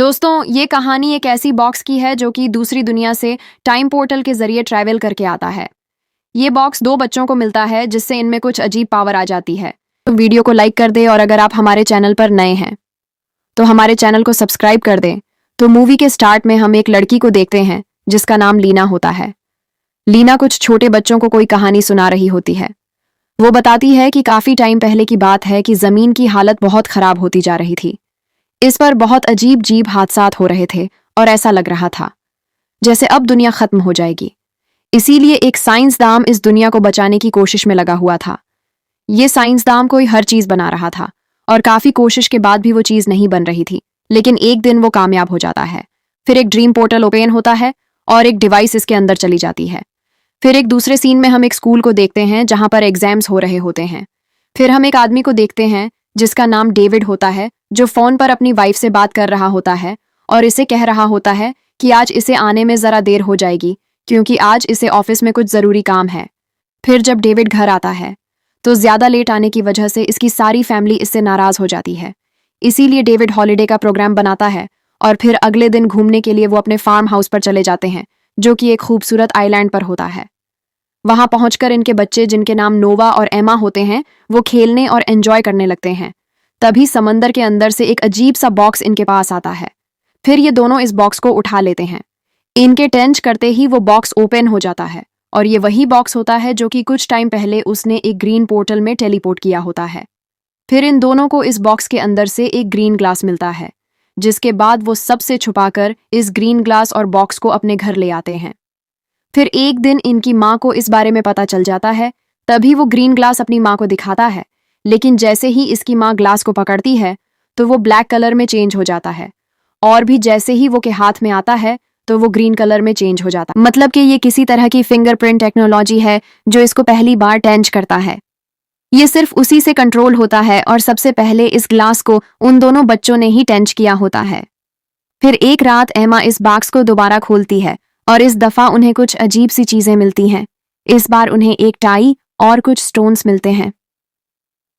दोस्तों, ये कहानी एक ऐसी बॉक्स की है जो कि दूसरी दुनिया से टाइम पोर्टल के जरिए ट्रैवल करके आता है। ये बॉक्स दो बच्चों को मिलता है जिससे इनमें कुछ अजीब पावर आ जाती है। तो वीडियो को लाइक कर दे और अगर आप हमारे चैनल पर नए हैं तो हमारे चैनल को सब्सक्राइब कर दें। तो मूवी के स्टार्ट में हम एक लड़की को देखते हैं जिसका नाम लीना होता है। लीना कुछ छोटे बच्चों को कोई कहानी सुना रही होती है। वो बताती है कि काफी टाइम पहले की बात है कि जमीन की हालत बहुत खराब होती जा रही थी। इस पर बहुत अजीब हादसात हो रहे थे और ऐसा लग रहा था जैसे अब दुनिया खत्म हो जाएगी। इसीलिए एक साइंसदान इस दुनिया को बचाने की कोशिश में लगा हुआ था। ये साइंसदान कोई हर चीज बना रहा था और काफी कोशिश के बाद भी वो चीज नहीं बन रही थी, लेकिन एक दिन वो कामयाब हो जाता है। फिर एक ड्रीम पोर्टल ओपन होता है और एक डिवाइस इसके अंदर चली जाती है। फिर एक दूसरे सीन में हम एक स्कूल को देखते हैं जहां पर एग्जाम्स हो रहे होते हैं। फिर हम एक आदमी को देखते हैं जिसका नाम डेविड होता है, जो फोन पर अपनी वाइफ से बात कर रहा होता है और इसे कह रहा होता है कि आज इसे आने में जरा देर हो जाएगी क्योंकि आज इसे ऑफिस में कुछ जरूरी काम है। फिर जब डेविड घर आता है तो ज्यादा लेट आने की वजह से इसकी सारी फैमिली इससे नाराज हो जाती है। इसीलिए डेविड हॉलिडे का प्रोग्राम बनाता है और फिर अगले दिन घूमने के लिए वो अपने फार्म हाउस पर चले जाते हैं जो कि एक खूबसूरत आइलैंड पर होता है। वहां पहुंचकर इनके बच्चे, जिनके नाम नोवा और एमा होते हैं, वो खेलने और एंजॉय करने लगते हैं। तभी समंदर के अंदर से एक अजीब सा बॉक्स इनके पास आता है। फिर ये दोनों इस बॉक्स को उठा लेते हैं। इनके टेंच करते ही वो बॉक्स ओपन हो जाता है और ये वही बॉक्स होता है जो कि कुछ टाइम पहले उसने एक ग्रीन पोर्टल में टेलीपोर्ट किया होता है। फिर इन दोनों को इस बॉक्स के अंदर से एक ग्रीन ग्लास मिलता है, जिसके बाद वो सबसे छुपाकर इस ग्रीन ग्लास और बॉक्स को अपने घर ले आते हैं। फिर एक दिन इनकी माँ को इस बारे में पता चल जाता है। तभी वो ग्रीन ग्लास अपनी माँ को दिखाता है, लेकिन जैसे ही इसकी माँ ग्लास को पकड़ती है तो वो ब्लैक कलर में चेंज हो जाता है और भी जैसे ही वो के हाथ में आता है तो वो ग्रीन कलर में चेंज हो जाता है। मतलब कि ये किसी तरह की फिंगरप्रिंट टेक्नोलॉजी है जो इसको पहली बार टेंच करता है। ये सिर्फ उसी से कंट्रोल होता है और सबसे पहले इस ग्लास को उन दोनों बच्चों ने ही टेंच किया होता है। फिर एक रात एमा इस बॉक्स को दोबारा खोलती है और इस दफा उन्हें कुछ अजीब सी चीजें मिलती हैं। इस बार उन्हें एक टाई और कुछ स्टोन्स मिलते हैं।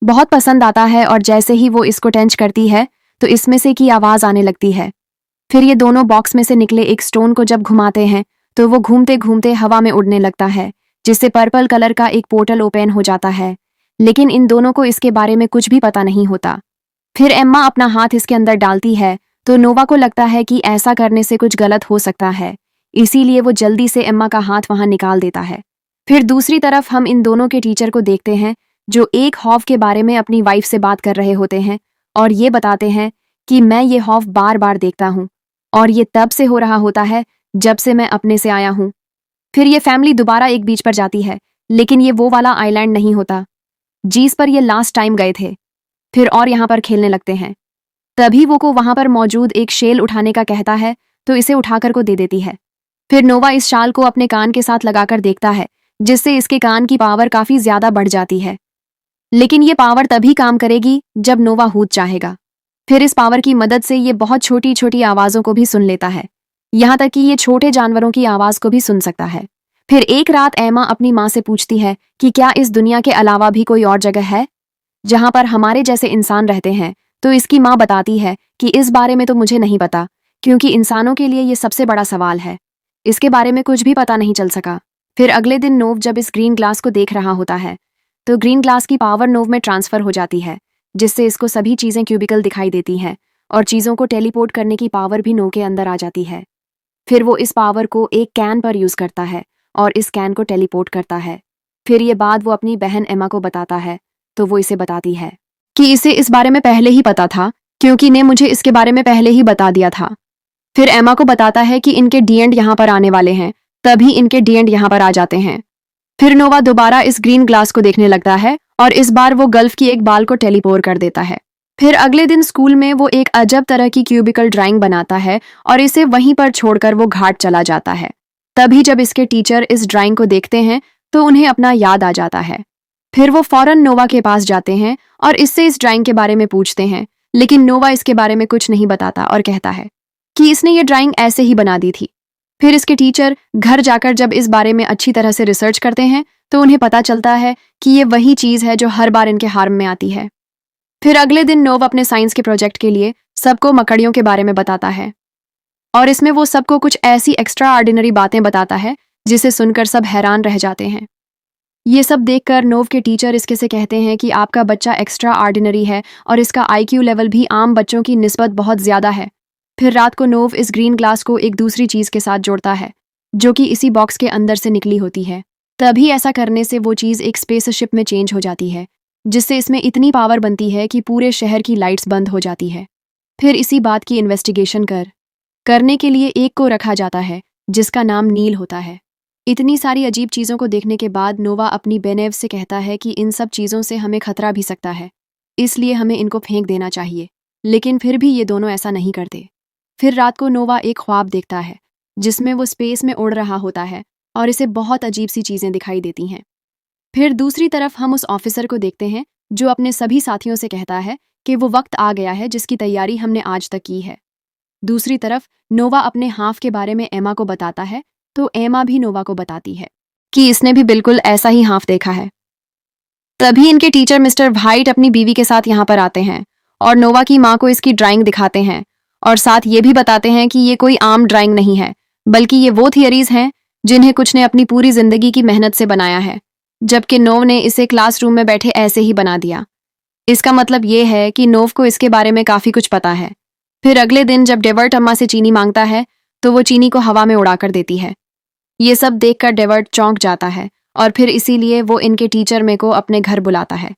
बहुत पसंद आता है और जैसे ही वो इसको टेंच करती है तो इसमें से की आवाज आने लगती है। फिर ये दोनों बॉक्स में से निकले एक स्टोन को जब घुमाते हैं तो वो घूमते घूमते हवा में उड़ने लगता है, जिससे पर्पल कलर का एक पोर्टल ओपन हो जाता है। लेकिन इन दोनों को इसके बारे में कुछ भी पता नहीं होता। फिर एम्मा अपना हाथ इसके अंदर डालती है तो नोवा को लगता है कि ऐसा करने से कुछ गलत हो सकता है, इसीलिए वो जल्दी से एम्मा का हाथ वहां निकाल देता है। फिर दूसरी तरफ हम इन दोनों के टीचर को देखते हैं जो एक हॉव के बारे में अपनी वाइफ से बात कर रहे होते हैं और ये बताते हैं कि मैं ये हॉव बार बार देखता हूँ और ये तब से हो रहा होता है जब से मैं अपने से आया हूँ। फिर ये फैमिली दोबारा एक बीच पर जाती है, लेकिन ये वो वाला आइलैंड नहीं होता जिस पर ये लास्ट टाइम गए थे। फिर और यहाँ पर खेलने लगते हैं। तभी वो को वहां पर मौजूद एक शेल उठाने का कहता है तो इसे उठाकर को दे देती है। फिर नोवा इस शाल को अपने कान के साथ लगाकर देखता है, जिससे इसके कान की पावर काफी ज्यादा बढ़ जाती है। लेकिन ये पावर तभी काम करेगी जब नोवा हूद चाहेगा। फिर इस पावर की मदद से ये बहुत छोटी छोटी आवाजों को भी सुन लेता है, यहाँ तक कि ये छोटे जानवरों की आवाज को भी सुन सकता है। फिर एक रात एमा अपनी माँ से पूछती है कि क्या इस दुनिया के अलावा भी कोई और जगह है जहां पर हमारे जैसे इंसान रहते हैं। तो इसकी माँ बताती है कि इस बारे में तो मुझे नहीं पता, क्योंकि इंसानों के लिए ये सबसे बड़ा सवाल है। इसके बारे में कुछ भी पता नहीं चल सका। फिर अगले दिन नोव जब इस ग्रीन ग्लास को देख रहा होता है तो ग्रीन ग्लास की पावर नोव में ट्रांसफर हो जाती है, जिससे इसको सभी चीजें क्यूबिकल दिखाई देती हैं और चीजों को टेलीपोर्ट करने की पावर भी नोव के अंदर आ जाती है। फिर वो इस पावर को एक कैन पर यूज करता है और इस कैन को टेलीपोर्ट करता है। फिर ये बात वो अपनी बहन एमा को बताता है तो वो इसे बताती है कि इसे इस बारे में पहले ही पता था क्योंकि ने मुझे इसके बारे में पहले ही बता दिया था। फिर एमा को बताता है कि इनके डीएंड यहाँ पर आने वाले हैं, तभी इनके डीएंड यहाँ पर आ जाते हैं। फिर नोवा दोबारा इस ग्रीन ग्लास को देखने लगता है और इस बार वो गल्फ की एक बाल को टेलीपोर्ट कर देता है। फिर अगले दिन स्कूल में वो एक अजब तरह की क्यूबिकल ड्राइंग बनाता है और इसे वहीं पर छोड़कर वो घाट चला जाता है। तभी जब इसके टीचर इस ड्राइंग को देखते हैं तो उन्हें अपना याद आ जाता है। फिर वो फौरन नोवा के पास जाते हैं और इससे इस ड्राइंग के बारे में पूछते हैं, लेकिन नोवा इसके बारे में कुछ नहीं बताता और कहता है कि इसने ये ड्राइंग ऐसे ही बना दी थी। फिर इसके टीचर घर जाकर जब इस बारे में अच्छी तरह से रिसर्च करते हैं तो उन्हें पता चलता है कि ये वही चीज है जो हर बार इनके हार्म में आती है। फिर अगले दिन नोव अपने साइंस के प्रोजेक्ट के लिए सबको मकड़ियों के बारे में बताता है और इसमें वो सबको कुछ ऐसी एक्स्ट्रा ऑर्डिनरी बातें बताता है जिसे सुनकर सब हैरान रह जाते हैं। ये सब देखकर नोव के टीचर इसके से कहते हैं कि आपका बच्चा एक्स्ट्रा ऑर्डिनरी है और इसका आईक्यू लेवल भी आम बच्चों की निस्बत बहुत ज़्यादा है। फिर रात को नोव इस ग्रीन ग्लास को एक दूसरी चीज़ के साथ जोड़ता है जो कि इसी बॉक्स के अंदर से निकली होती है। तभी ऐसा करने से वो चीज़ एक स्पेसशिप में चेंज हो जाती है जिससे इसमें इतनी पावर बनती है कि पूरे शहर की लाइट्स बंद हो जाती है। फिर इसी बात की इन्वेस्टिगेशन करने के लिए एक को रखा जाता है जिसका नाम नील होता है। इतनी सारी अजीब चीज़ों को देखने के बाद नोवा अपनी बेनेव से कहता है कि इन सब चीज़ों से हमें खतरा भी सकता है, इसलिए हमें इनको फेंक देना चाहिए। लेकिन फिर भी ये दोनों ऐसा नहीं करते। फिर रात को नोवा एक ख्वाब देखता है जिसमें वो स्पेस में उड़ रहा होता है और इसे बहुत अजीब सी चीज़ें दिखाई देती हैं। फिर दूसरी तरफ हम उस ऑफिसर को देखते हैं जो अपने सभी साथियों से कहता है कि वो वक्त आ गया है जिसकी तैयारी हमने आज तक की है। दूसरी तरफ नोवा अपने हाफ के बारे में एमा को बताता है तो एमा भी नोवा को बताती है कि इसने भी बिल्कुल ऐसा ही हाफ देखा है। तभी इनके टीचर मिस्टर वाइट अपनी बीवी के साथ यहाँ पर आते हैं और नोवा की माँ को इसकी ड्राइंग दिखाते हैं और साथ ये भी बताते हैं कि ये कोई आम ड्राइंग नहीं है बल्कि ये वो थियरीज हैं जिन्हें कुछ ने अपनी पूरी जिंदगी की मेहनत से बनाया है, जबकि नोव ने इसे क्लासरूम में बैठे ऐसे ही बना दिया। इसका मतलब ये है कि नोव को इसके बारे में काफ़ी कुछ पता है। फिर अगले दिन जब डेवर्ट अम्मा से चीनी मांगता है तो वो चीनी को हवा में उड़ाकर देती है। ये सब देखकर डेवर्ट चौंक जाता है और फिर इसीलिए वो इनके टीचर में को अपने घर बुलाता है।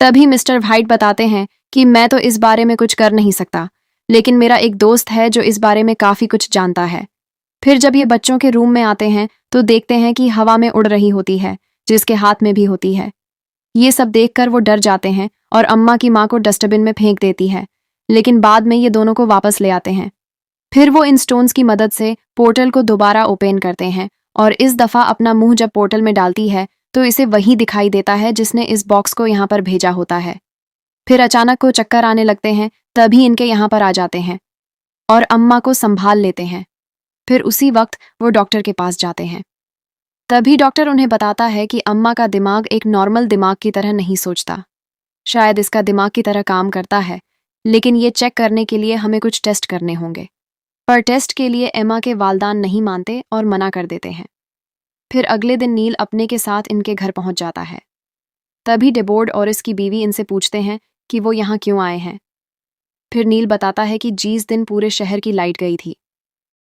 तभी मिस्टर वाइट बताते हैं कि मैं तो इस बारे में कुछ कर नहीं सकता, लेकिन मेरा एक दोस्त है जो इस बारे में काफ़ी कुछ जानता है। फिर जब ये बच्चों के रूम में आते हैं तो देखते हैं कि हवा में उड़ रही होती है जिसके हाथ में भी होती है। ये सब देखकर वो डर जाते हैं और अम्मा की माँ को डस्टबिन में फेंक देती है, लेकिन बाद में ये दोनों को वापस ले आते हैं। फिर वो इन स्टोन्स की मदद से पोर्टल को दोबारा ओपन करते हैं और इस दफ़ा अपना मुंह जब पोर्टल में डालती है तो इसे वही दिखाई देता है जिसने इस बॉक्स को यहाँ पर भेजा होता है। फिर अचानक को चक्कर आने लगते हैं, तभी इनके यहाँ पर आ जाते हैं और अम्मा को संभाल लेते हैं। फिर उसी वक्त वो डॉक्टर के पास जाते हैं। तभी डॉक्टर उन्हें बताता है कि अम्मा का दिमाग एक नॉर्मल दिमाग की तरह नहीं सोचता, शायद इसका दिमाग की तरह काम करता है, लेकिन ये चेक करने के लिए हमें कुछ टेस्ट करने होंगे। पर टेस्ट के लिए एमा के वालदान नहीं मानते और मना कर देते हैं। फिर अगले दिन नील अपने के साथ इनके घर पहुंच जाता है। तभी डेबोर्ड और इसकी बीवी इनसे पूछते हैं कि वो यहाँ क्यों आए हैं। फिर नील बताता है कि जिस दिन पूरे शहर की लाइट गई थी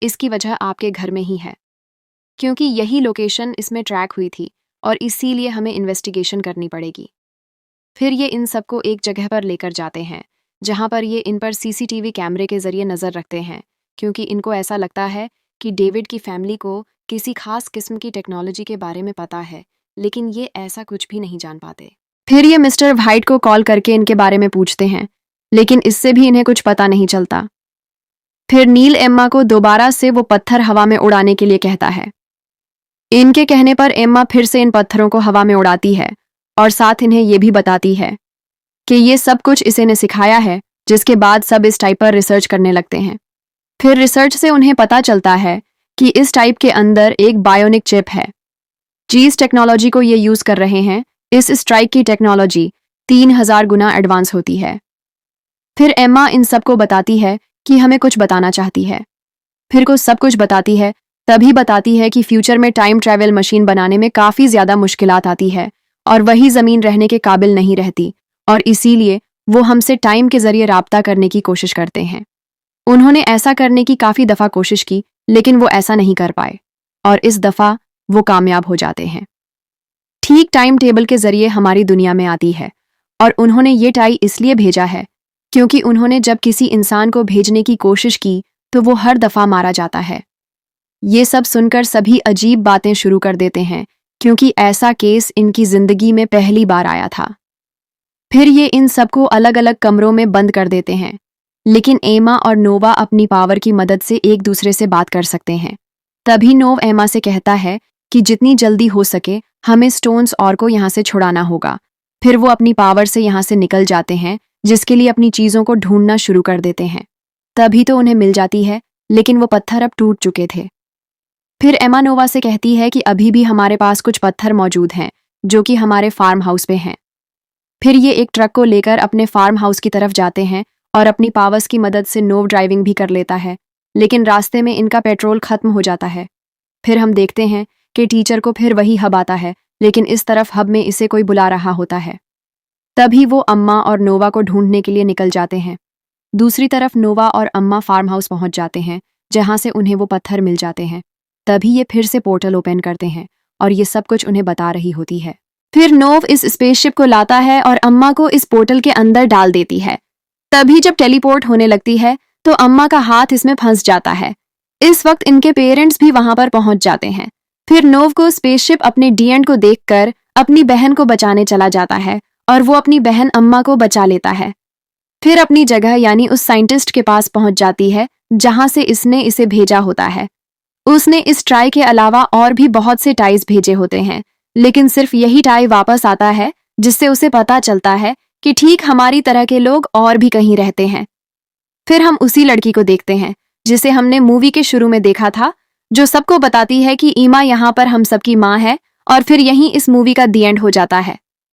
इसकी वजह आपके घर में ही है, क्योंकि यही लोकेशन इसमें ट्रैक हुई थी और इसीलिए हमें इन्वेस्टिगेशन करनी पड़ेगी। फिर ये इन सबको एक जगह पर लेकर जाते हैं जहाँ पर ये इन पर सीसीटीवी कैमरे के जरिए नज़र रखते हैं, क्योंकि इनको ऐसा लगता है कि डेविड की फैमिली को किसी खास किस्म की टेक्नोलॉजी के बारे में पता है, लेकिन ये ऐसा कुछ भी नहीं जान पाते। फिर ये मिस्टर वाइट को कॉल करके इनके बारे में पूछते हैं, लेकिन इससे भी इन्हें कुछ पता नहीं चलता। फिर नील एम्मा को दोबारा से वो पत्थर हवा में उड़ाने के लिए कहता है। इनके कहने पर एम्मा फिर से इन पत्थरों को हवा में उड़ाती है और साथ इन्हें ये भी बताती है कि ये सब कुछ इसे ने सिखाया है, जिसके बाद सब इस टाइप पर रिसर्च करने लगते हैं। फिर रिसर्च से उन्हें पता चलता है कि इस टाइप के अंदर एक बायोनिक चिप है। जिस टेक्नोलॉजी को ये यूज़ कर रहे हैं, इस स्ट्राइक की टेक्नोलॉजी 3000 गुना एडवांस होती है। फिर एम्मा इन सबको बताती है कि हमें कुछ बताना चाहती है। फिर को सब कुछ बताती है, तभी बताती है कि फ्यूचर में टाइम ट्रैवल मशीन बनाने में काफ़ी ज़्यादा मुश्किलात आती है और वही ज़मीन रहने के काबिल नहीं रहती, और इसीलिए वो हमसे टाइम के ज़रिए राब्ता करने की कोशिश करते हैं। उन्होंने ऐसा करने की काफ़ी दफ़ा कोशिश की, लेकिन वो ऐसा नहीं कर पाए और इस दफ़ा वो कामयाब हो जाते हैं। ठीक टाइम टेबल के ज़रिए हमारी दुनिया में आती है और उन्होंने ये टाई इसलिए भेजा है क्योंकि उन्होंने जब किसी इंसान को भेजने की कोशिश की तो वो हर दफ़ा मारा जाता है। ये सब सुनकर सभी अजीब बातें शुरू कर देते हैं, क्योंकि ऐसा केस इनकी ज़िंदगी में पहली बार आया था। फिर ये इन सबको अलग अलग कमरों में बंद कर देते हैं, लेकिन एमा और नोवा अपनी पावर की मदद से एक दूसरे से बात कर सकते हैं। तभी नोव एमा से कहता है कि जितनी जल्दी हो सके हमें स्टोन्स और को यहाँ से छुड़ाना होगा। फिर वो अपनी पावर से यहाँ से निकल जाते हैं, जिसके लिए अपनी चीज़ों को ढूंढना शुरू कर देते हैं। तभी तो उन्हें मिल जाती है, लेकिन वो पत्थर अब टूट चुके थे। फिर एमा नोवा से कहती है कि अभी भी हमारे पास कुछ पत्थर मौजूद हैं जो कि हमारे फार्म हाउस पे हैं। फिर ये एक ट्रक को लेकर अपने फार्म हाउस की तरफ जाते हैं और अपनी पावर्स की मदद से नोव ड्राइविंग भी कर लेता है, लेकिन रास्ते में इनका पेट्रोल खत्म हो जाता है। फिर हम देखते हैं कि टीचर को फिर वही हब आता है, लेकिन इस तरफ हब में इसे कोई बुला रहा होता है। तभी वो अम्मा और नोवा को ढूंढने के लिए निकल जाते हैं। दूसरी तरफ नोवा और अम्मा फार्म हाउस पहुंच जाते हैं, जहां से उन्हें वो पत्थर मिल जाते हैं। तभी ये फिर से पोर्टल ओपन करते हैं और ये सब कुछ उन्हें बता रही होती है। फिर नोव इस स्पेसशिप को लाता है और अम्मा को इस पोर्टल के अंदर डाल देती है। तभी जब टेलीपोर्ट होने लगती है तो अम्मा का हाथ इसमें फंस जाता है। इस वक्त इनके पेरेंट्स भी वहां पर पहुंच जाते हैं। फिर नोव को स्पेसशिप अपने डीएंड को देखकर अपनी बहन को बचाने चला जाता है और वो अपनी बहन अम्मा को बचा लेता है। फिर अपनी जगह यानी उस साइंटिस्ट के पास पहुंच जाती है जहां से इसने इसे भेजा होता है। उसने इस ट्राई के अलावा और भी बहुत से टाइज भेजे होते हैं, लेकिन सिर्फ यही टाई वापस आता है, जिससे उसे पता चलता है कि ठीक हमारी तरह के लोग और भी कहीं रहते हैं। फिर हम उसी लड़की को देखते हैं जिसे हमने मूवी के शुरू में देखा था, जो सबको बताती है कि ईमा यहाँ पर हम सबकी माँ है, और फिर यहीं इस मूवी का दी एंड हो जाता है।